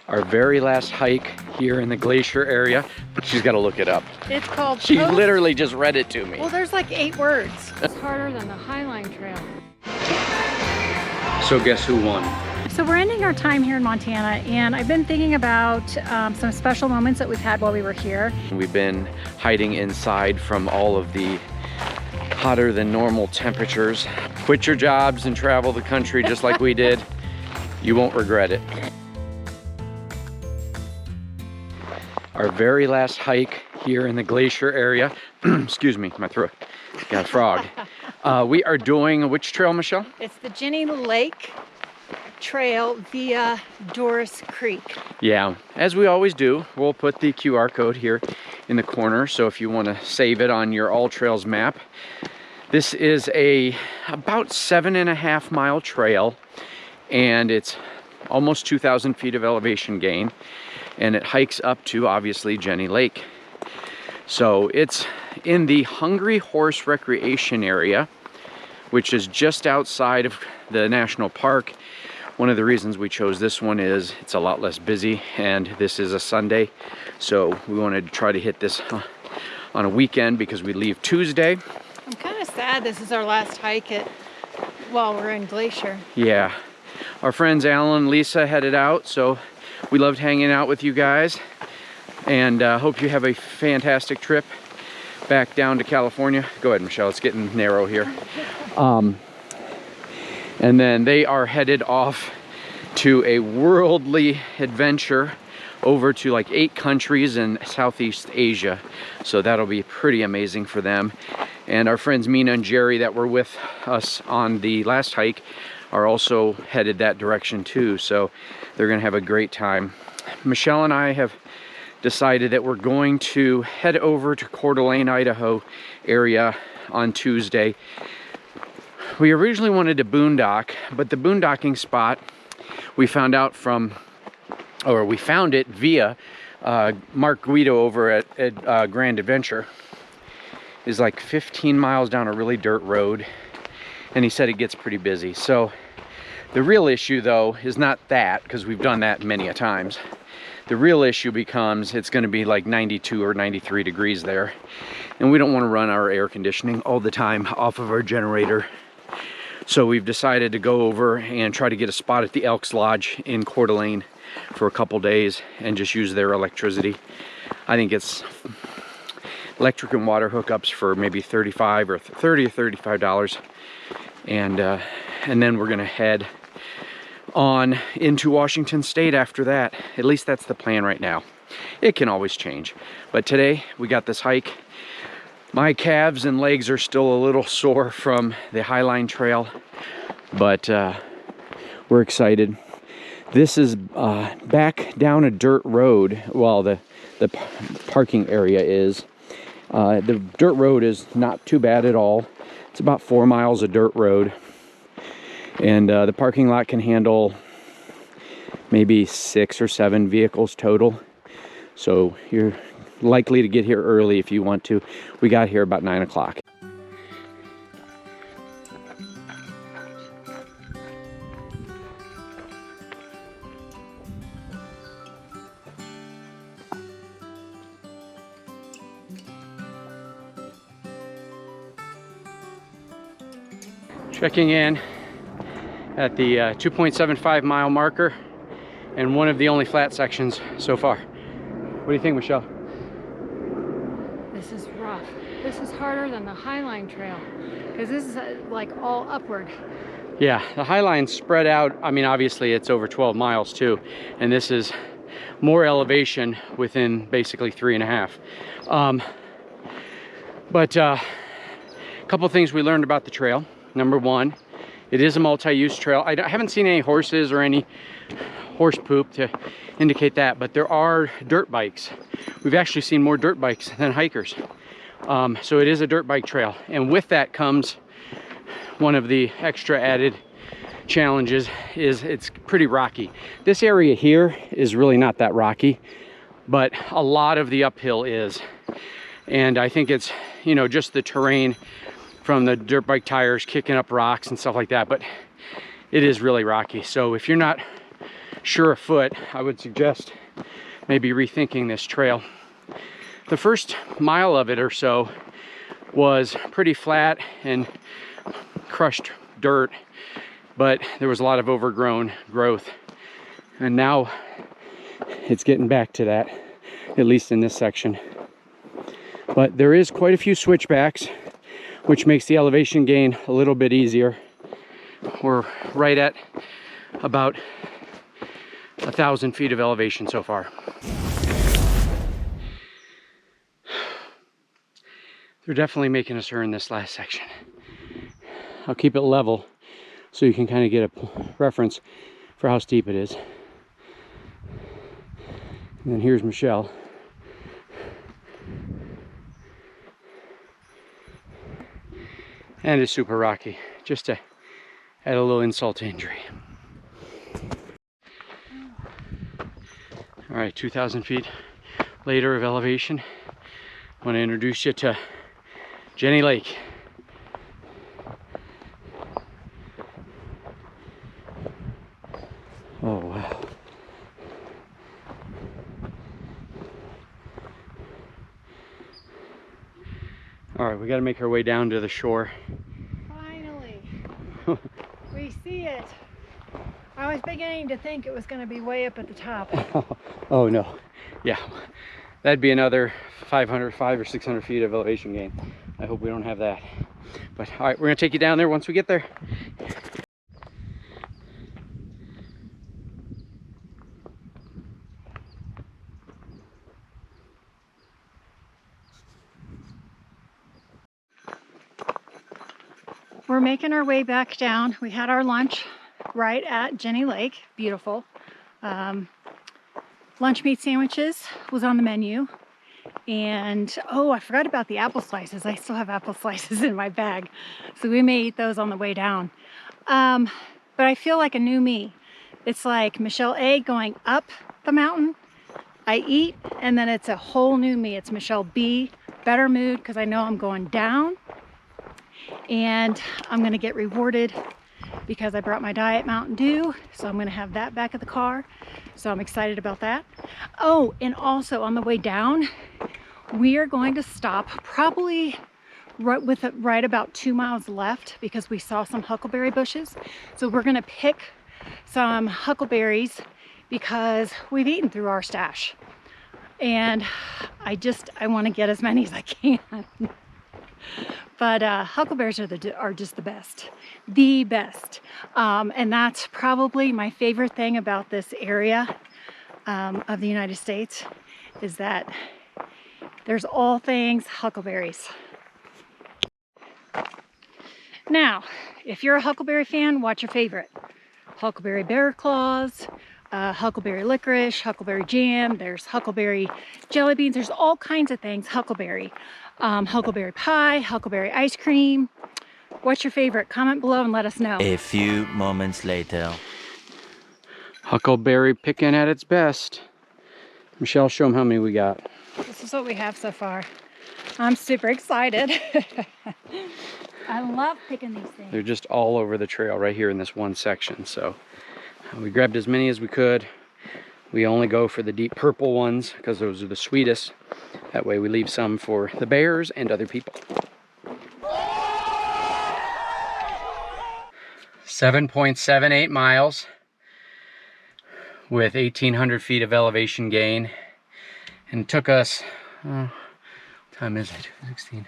Our very last hike here in the Glacier area. She's got to look it up. It's called She literally just read it to me. Well, there's like 8 words. It's harder than the Highline Trail. So guess who won? So we're ending our time here in Montana, and I've been thinking about some special moments that we've had while we were here. We've been hiding inside from all of the hotter than normal temperatures. Quit your jobs and travel the country just like we did. You won't regret it. Our very last hike here in the Glacier area. Excuse me, my throat got a frog. We are doing which trail, Michelle? It's the Jenny Lake Trail via Doris Creek. Yeah, as we always do, we'll put the QR code here in the corner. So if you want to save it on your All Trails map, this is about 7.5 mile trail, and it's almost 2,000 feet of elevation gain, and it hikes up to obviously Jenny Lake. So it's in the Hungry Horse Recreation Area, which is just outside of the national park. One of the reasons we chose this one is it's a lot less busy, and this is a Sunday, so we wanted to try to hit this on a weekend because we leave Tuesday. I'm kind of sad this is our last hike while we're in Glacier. Yeah, our friends Alan and Lisa headed out, so we loved hanging out with you guys, and hope you have a fantastic trip back down to California. Go ahead, Michelle, it's getting narrow here. And then they are headed off to a worldly adventure over to like 8 countries in Southeast Asia. So that'll be pretty amazing for them. And our friends Mina and Jerry that were with us on the last hike are also headed that direction too. So they're gonna have a great time. Michelle and I have decided that we're going to head over to Coeur d'Alene, Idaho area on Tuesday. We originally wanted to boondock, but the boondocking spot we found out we found it via Mark Guido over at Grand Adventure, is like 15 miles down a really dirt road, and he said it gets pretty busy. So the real issue though is not that, because we've done that many a times. The real issue becomes it's going to be like 92 or 93 degrees there, and we don't want to run our air conditioning all the time off of our generator. So we've decided to go over and try to get a spot at the Elks Lodge in Coeur d'Alene for a couple days and just use their electricity. I think it's electric and water hookups for maybe $30 or $35, and then we're gonna head on into Washington State after that. At least that's the plan right now. It can always change, but today we got this hike. My calves and legs are still a little sore from the Highline Trail, but we're excited. This is back down a dirt road. Well, the parking area is. The dirt road is not too bad at all. It's about 4 miles of dirt road, and the parking lot can handle maybe 6 or 7 vehicles total. So you're likely to get here early if you want to. We got here about 9 o'clock. Checking in at the 2.75 mile marker and one of the only flat sections so far. What do you think, Michelle? This is rough. This is harder than the Highline Trail because this is like all upward. Yeah, the Highline's spread out. I mean, obviously it's over 12 miles too, and this is more elevation within basically 3.5. But a couple things we learned about the trail. Number one, it is a multi-use trail. I haven't seen any horses or any horse poop to indicate that, but there are dirt bikes. We've actually seen more dirt bikes than hikers. So it is a dirt bike trail, and with that comes one of the extra added challenges is it's pretty rocky. This area here is really not that rocky, but a lot of the uphill is, and I think it's, you know, just the terrain from the dirt bike tires kicking up rocks and stuff like that, but it is really rocky. So if you're not sure afoot, I would suggest maybe rethinking this trail. The first mile of it or so was pretty flat and crushed dirt, but there was a lot of overgrown growth. And now it's getting back to that, at least in this section. But there is quite a few switchbacks, which makes the elevation gain a little bit easier. We're right at about 1,000 feet of elevation so far. They're definitely making us earn this last section. I'll keep it level so you can kind of get a reference for how steep it is. And then here's Michelle. And it's super rocky, just to add a little insult to injury. All right, 2,000 feet later of elevation. I want to introduce you to Jenny Lake. Oh, wow. All right, we got to make our way down to the shore. Finally, we see it. I was beginning to think it was going to be way up at the top. Oh no, yeah, that'd be another 500 or 600 feet of elevation gain. I hope we don't have that. But all right, we're gonna take you down there once we get there. We're making our way back down. We had our lunch right at Jenny Lake. Beautiful. Lunch meat sandwiches was on the menu. And oh, I forgot about the apple slices. I still have apple slices in my bag. So we may eat those on the way down. But I feel like a new me. It's like Michelle A going up the mountain. I eat, and then it's a whole new me. It's Michelle B, better mood because I know I'm going down. And I'm going to get rewarded because I brought my Diet Mountain Dew, so I'm going to have that back at the car, so I'm excited about that. Oh, and also on the way down we are going to stop probably right about 2 miles left because we saw some huckleberry bushes, so we're going to pick some huckleberries because we've eaten through our stash, and I want to get as many as I can. But huckleberries are just the best, and that's probably my favorite thing about this area of the United States, is that there's all things huckleberries. Now, if you're a huckleberry fan, what's your favorite? Huckleberry bear claws, huckleberry licorice, huckleberry jam, there's huckleberry jelly beans, there's all kinds of things huckleberry. Huckleberry pie, huckleberry ice cream. What's your favorite? Comment below and let us know. A few moments later. Huckleberry picking at its best. Michelle, show them how many we got. This is what we have so far. I'm super excited. I love picking these things. They're just all over the trail right here in this one section. So we grabbed as many as we could. We only go for the deep purple ones because those are the sweetest. That way we leave some for the bears and other people. 7.78 miles with 1,800 feet of elevation gain. And it took us, what time is it? 16.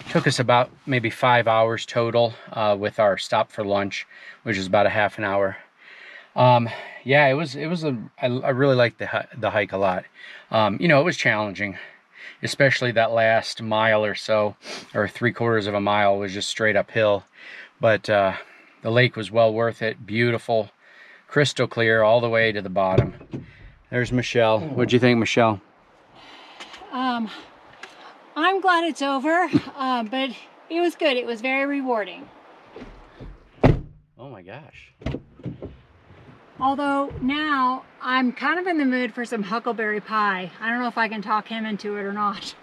Took us about maybe 5 hours total with our stop for lunch, which is about a half an hour. Yeah, I really liked the hike a lot. You know, it was challenging, especially that last mile or so, or 3/4 of a mile was just straight uphill. But the lake was well worth it. Beautiful, crystal clear all the way to the bottom. There's Michelle. What'd you think, Michelle? I'm glad it's over, but it was good. It was very rewarding. Oh my gosh. Although now I'm kind of in the mood for some huckleberry pie. I don't know if I can talk him into it or not.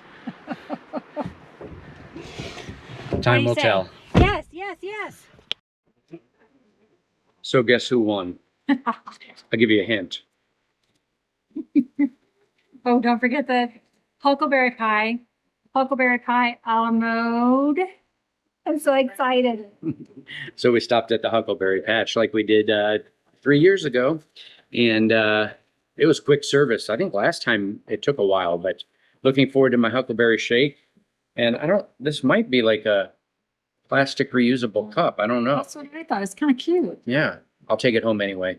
Time will tell. Yes, yes, yes. So guess who won? I'll give you a hint. Oh, don't forget the huckleberry pie. Huckleberry pie a la mode. I'm so excited. So we stopped at the Huckleberry Patch like we did 3 years ago, and it was quick service. I think last time it took a while, but looking forward to my Huckleberry Shake. And this might be like a plastic reusable cup. I don't know. That's what I thought. It's kind of cute. Yeah, I'll take it home anyway.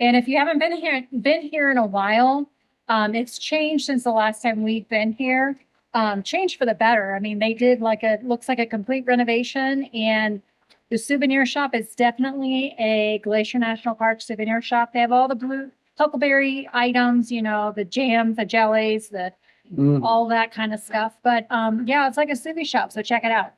And if you haven't been here in a while, it's changed since the last time we've been here. Changed for the better. I mean, they did looks like a complete renovation, and the souvenir shop is definitely a Glacier National Park souvenir shop. They have all the blue huckleberry items, you know, the jams, the jellies, all that kind of stuff. But yeah, it's like a souvenir shop, so check it out.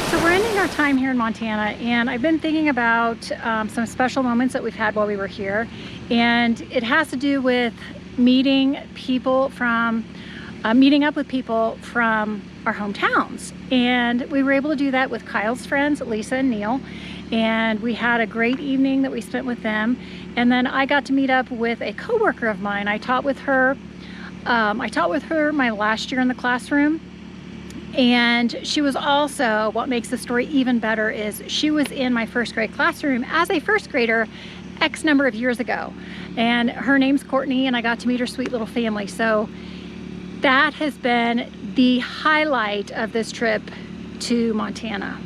So we're ending our time here in Montana, and I've been thinking about some special moments that we've had while we were here, and it has to do with meeting up with people from our hometowns. And we were able to do that with Kyle's friends, Lisa and Neil, and we had a great evening that we spent with them. And then I got to meet up with a coworker of mine. I taught with her my last year in the classroom, and she was also, what makes the story even better is she was in my first grade classroom as a first grader X number of years ago. And her name's Courtney, and I got to meet her sweet little family. So that has been the highlight of this trip to Montana.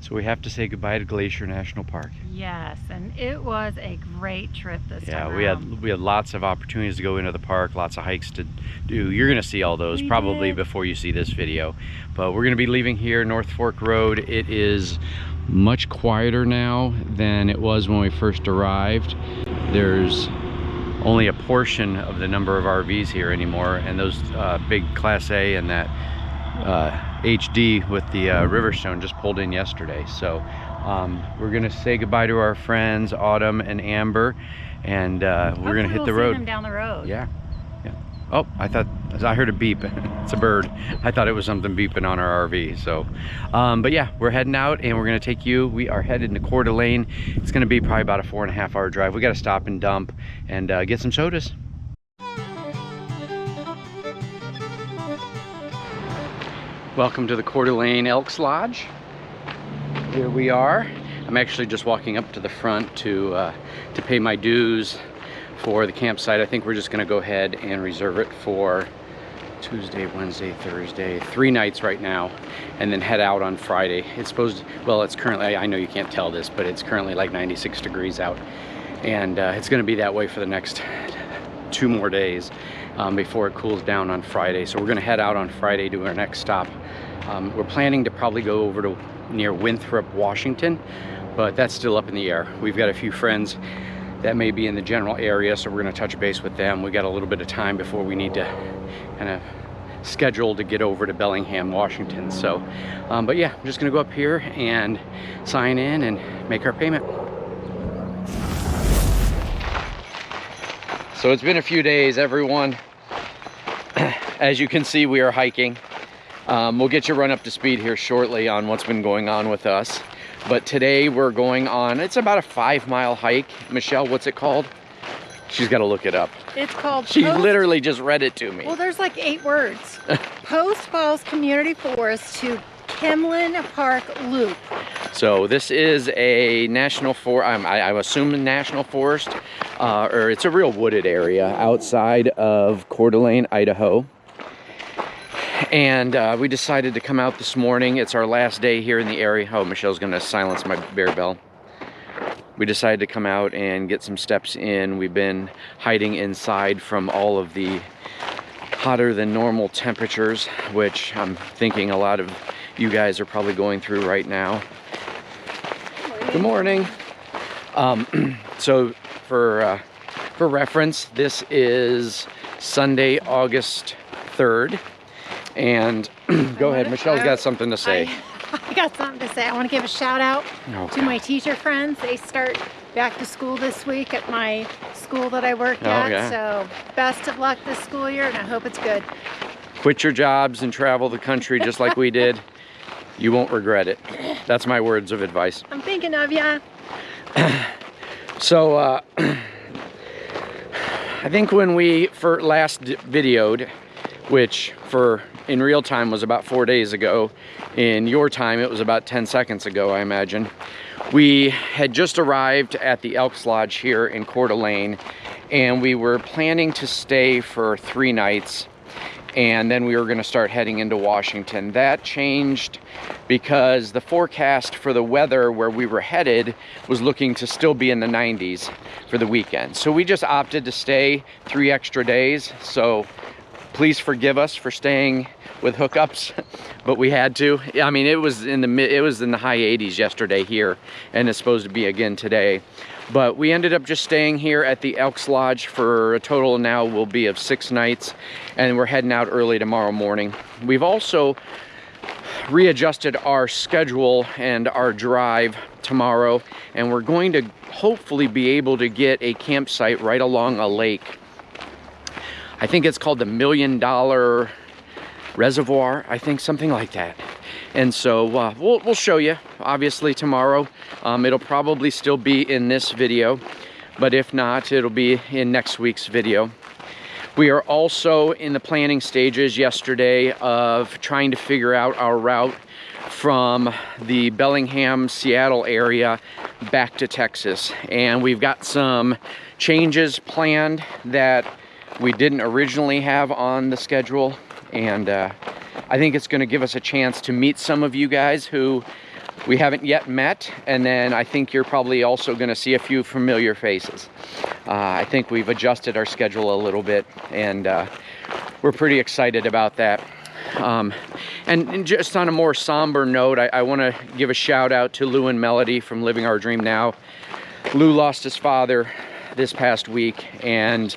So we have to say goodbye to Glacier National Park. Yes, and it was a great trip this time. Yeah, we had lots of opportunities to go into the park, lots of hikes to do. You're gonna see all those probably before you see this video. But we're gonna be leaving here, North Fork Road. It is much quieter now than it was when we first arrived. There's only a portion of the number of RVs here anymore, and those big Class A and that HD with the Riverstone just pulled in yesterday. So we're gonna say goodbye to our friends Autumn and Amber, and we're gonna hit the road. See them down the road. Yeah. Oh, I heard a beep. It's a bird. I thought it was something beeping on our RV. So but yeah, we're heading out, and we're gonna take you. We are headed to Coeur d'Alene. It's gonna be probably about a 4.5 hour drive. We got to stop and dump and get some sodas. Welcome to the Coeur d'Alene Elks Lodge. Here we are. I'm actually just walking up to the front to pay my dues for the campsite. I think we're just gonna go ahead and reserve it for Tuesday, Wednesday, Thursday, 3 nights right now, and then head out on Friday. It's currently, I know you can't tell this, but it's currently like 96 degrees out, and it's gonna be that way for the next 2 more days before it cools down on Friday. So we're gonna head out on Friday to our next stop. We're planning to probably go over to near Winthrop, Washington, but that's still up in the air. We've got a few friends that may be in the general area, so we're gonna touch base with them. We got a little bit of time before we need to kind of schedule to get over to Bellingham, Washington. So, but yeah, I'm just gonna go up here and sign in and make our payment. So it's been a few days, everyone. As you can see, we are hiking. We'll get you run up to speed here shortly on what's been going on with us. But today we're going on, it's about a 5-mile hike. Michelle, what's it called? She's got to look it up. It's called She literally just read it to me. Well, there's like 8 words. Post Falls Community Forest to Kimlin Park Loop. So this is a national forest, I'm assuming national forest, or it's a real wooded area outside of Coeur d'Alene, Idaho. And we decided to come out this morning. It's our last day here in the area. Oh, Michelle's gonna silence my bear bell. We decided to come out and get some steps in. We've been hiding inside from all of the hotter than normal temperatures, which I'm thinking a lot of you guys are probably going through right now. Good morning. So for reference, this is Sunday, August 3rd. And go ahead, Michelle's got something to say. I got something to say. I want to give a shout out to my teacher friends. They start back to school this week at my school that I work at. Yeah. So best of luck this school year, and I hope it's good. Quit your jobs and travel the country just like we did. You won't regret it. That's my words of advice. I'm thinking of ya. So I think when we last videoed, which in real time was about 4 days ago, in your time it was about 10 seconds ago, I imagine. We had just arrived at the Elks Lodge here in Coeur d'Alene, and we were planning to stay for 3 nights, and then we were going to start heading into Washington. That changed because the forecast for the weather where we were headed was looking to still be in the 90s for the weekend. So we just opted to stay 3 extra days. So please forgive us for staying with hookups, but we had to. I mean, it was in the high 80s yesterday here, and it's supposed to be again today. But we ended up just staying here at the Elks Lodge for a total now will be of 6 nights, and we're heading out early tomorrow morning. We've also readjusted our schedule and our drive tomorrow, and we're going to hopefully be able to get a campsite right along a lake. I think it's called the $1 Million Reservoir, I think, something like that. And so we'll show you obviously tomorrow. It'll probably still be in this video, but if not, it'll be in next week's video. We are also in the planning stages yesterday of trying to figure out our route from the Bellingham, Seattle area back to Texas. And we've got some changes planned that we didn't originally have on the schedule. And I think it's going to give us a chance to meet some of you guys who we haven't yet met, and then I think you're probably also going to see a few familiar faces. I think we've adjusted our schedule a little bit, and we're pretty excited about that. And just on a more somber note, I want to give a shout out to Lou and Melody from Living Our Dream Now. Lou lost his father this past week, and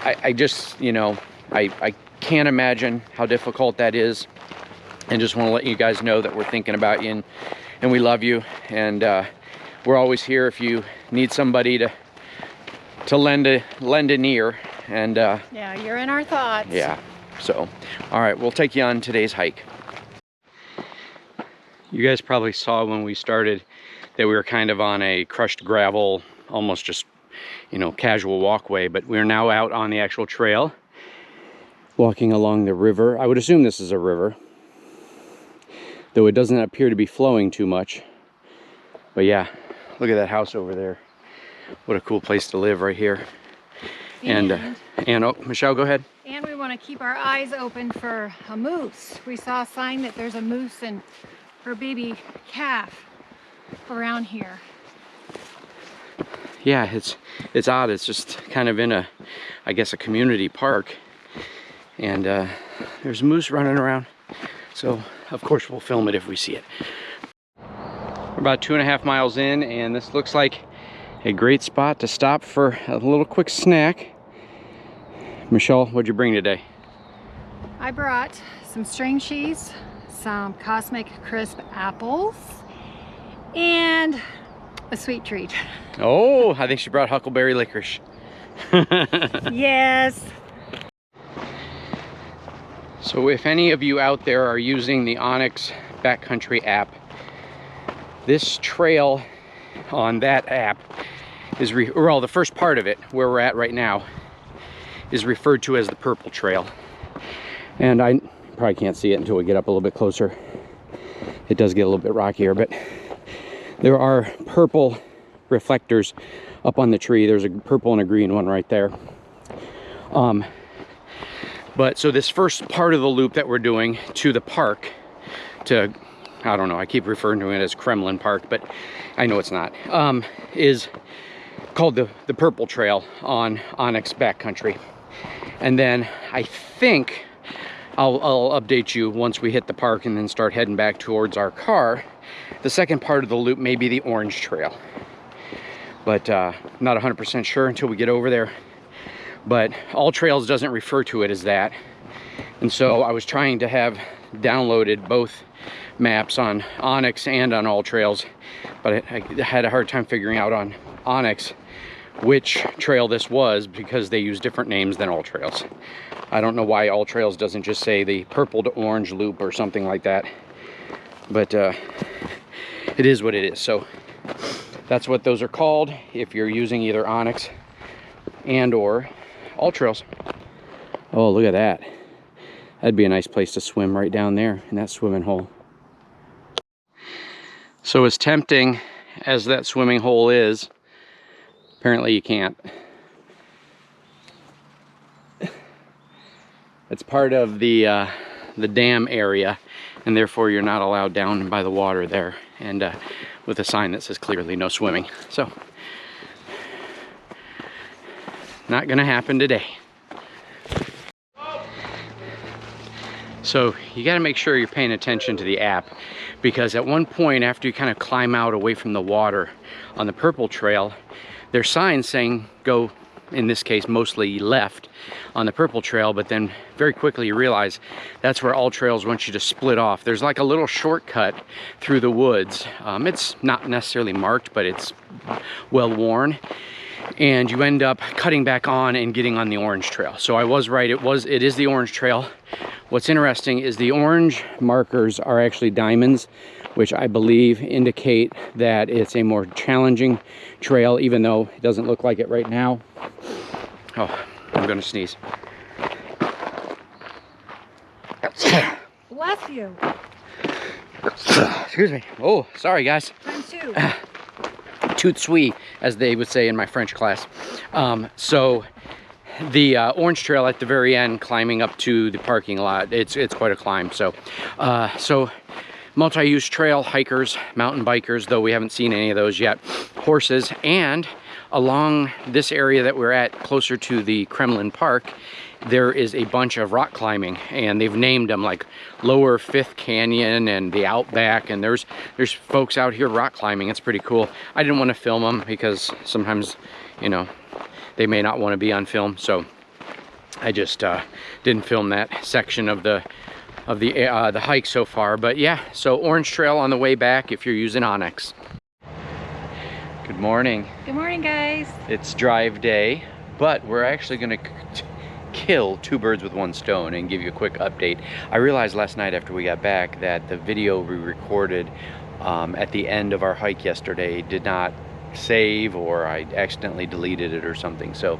I just, you know, I can't imagine how difficult that is, and just want to let you guys know that we're thinking about you, and we love you, and we're always here if you need somebody to lend an ear. And yeah, you're in our thoughts. Yeah. So all right, we'll take you on today's hike. You guys probably saw when we started that we were kind of on a crushed gravel, almost just, you know, casual walkway, but we're now out on the actual trail, walking along the river. I would assume this is a river, though it doesn't appear to be flowing too much. But yeah, look at that house over there. What a cool place to live right here. And oh, Michelle, go ahead. And we want to keep our eyes open for a moose. We saw a sign that there's a moose and her baby calf around here. Yeah, it's odd. It's just kind of in a, I guess, a community park. And there's a moose running around, so of course we'll film it if we see it. We're about 2.5 miles in, and this looks like a great spot to stop for a little quick snack. Michelle, what'd you bring today? I brought some string cheese, some Cosmic Crisp apples, and a sweet treat. Oh, I think she brought huckleberry licorice. Yes. So if any of you out there are using the Onyx Backcountry app, this trail on that app is, well, the first part of it, where we're at right now, is referred to as the Purple Trail. And I probably can't see it until we get up a little bit closer. It does get a little bit rockier, but there are purple reflectors up on the tree. There's a purple and a green one right there. But so this first part of the loop that we're doing to the park, to, I don't know, I keep referring to it as Kremlin Park, but I know it's not, is called the Purple Trail on Onyx Backcountry. And then I think I'll update you once we hit the park and then start heading back towards our car. The second part of the loop may be the Orange Trail, but not 100% sure until we get over there. But All Trails doesn't refer to it as that. And so I was trying to have downloaded both maps on Onyx and on All Trails, but I had a hard time figuring out on Onyx which trail this was, because they use different names than All Trails. I don't know why All Trails doesn't just say the Purple to Orange loop or something like that. but it is what it is. So that's what those are called if you're using either Onyx and or All Trails. Oh, look at that. That'd be a nice place to swim right down there in that swimming hole. So as tempting as that swimming hole is, apparently you can't. It's part of the dam area, and therefore you're not allowed down by the water there, and with a sign that says clearly no swimming. So not gonna happen today. So you got to make sure you're paying attention to the app, because at one point after you kind of climb out away from the water on the purple trail, there's signs saying go, in this case mostly left on the purple trail, but then very quickly you realize that's where All Trails want you to split off. There's like a little shortcut through the woods. It's not necessarily marked, but it's well worn, and you end up cutting back on and getting on the orange trail. So I was right, it is the orange trail. What's interesting is the orange markers are actually diamonds, which I believe indicate that it's a more challenging trail, even though it doesn't look like it right now. Oh, I'm gonna sneeze. Bless you. Excuse me. Oh, sorry guys. Time two. Tout suite, as they would say in my French class. So the orange trail at the very end, climbing up to the parking lot, it's quite a climb. So multi-use trail, hikers, mountain bikers, though we haven't seen any of those yet, horses, and along this area that we're at closer to the Kremlin Park, there is a bunch of rock climbing, and they've named them like Lower Fifth Canyon and the Outback, and there's folks out here rock climbing. It's pretty cool. I didn't want to film them because sometimes, you know, they may not want to be on film, so I just didn't film that section of the hike so far. But yeah, so orange trail on the way back if you're using Onyx. Good morning. Good morning, guys. It's drive day, but we're actually gonna kill two birds with one stone and give you a quick update. I realized last night after we got back that the video we recorded at the end of our hike yesterday did not save, or I accidentally deleted it or something. So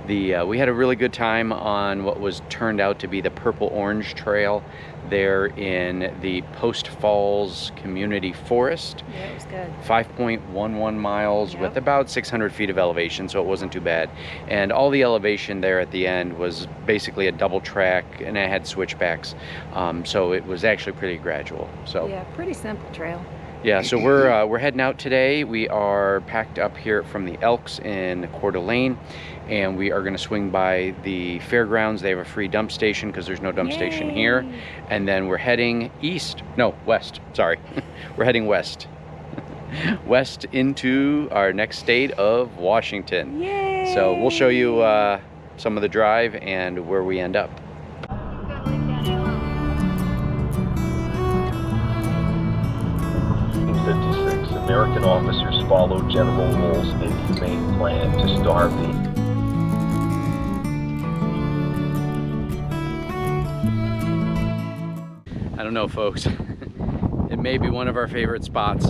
we had a really good time on what was turned out to be the Purple Orange Trail there in the Post Falls Community Forest. Yeah, it was good. 5.11 miles with about 600 feet of elevation, so it wasn't too bad. And all the elevation there at the end was basically a double track, and it had switchbacks, so it was actually pretty gradual. So yeah, pretty simple trail. yeah, so we're heading out today. We are packed up here from the Elks in Coeur d'Alene, and we are going to swing by the fairgrounds. They have a free dump station because there's no dump station here. And then we're heading west, sorry. We're heading west. West into our next state of Washington. Yay! So we'll show you some of the drive and where we end up. 1956, American officers followed General Wool's inhumane plan to starve the I don't know, folks. It may be one of our favorite spots.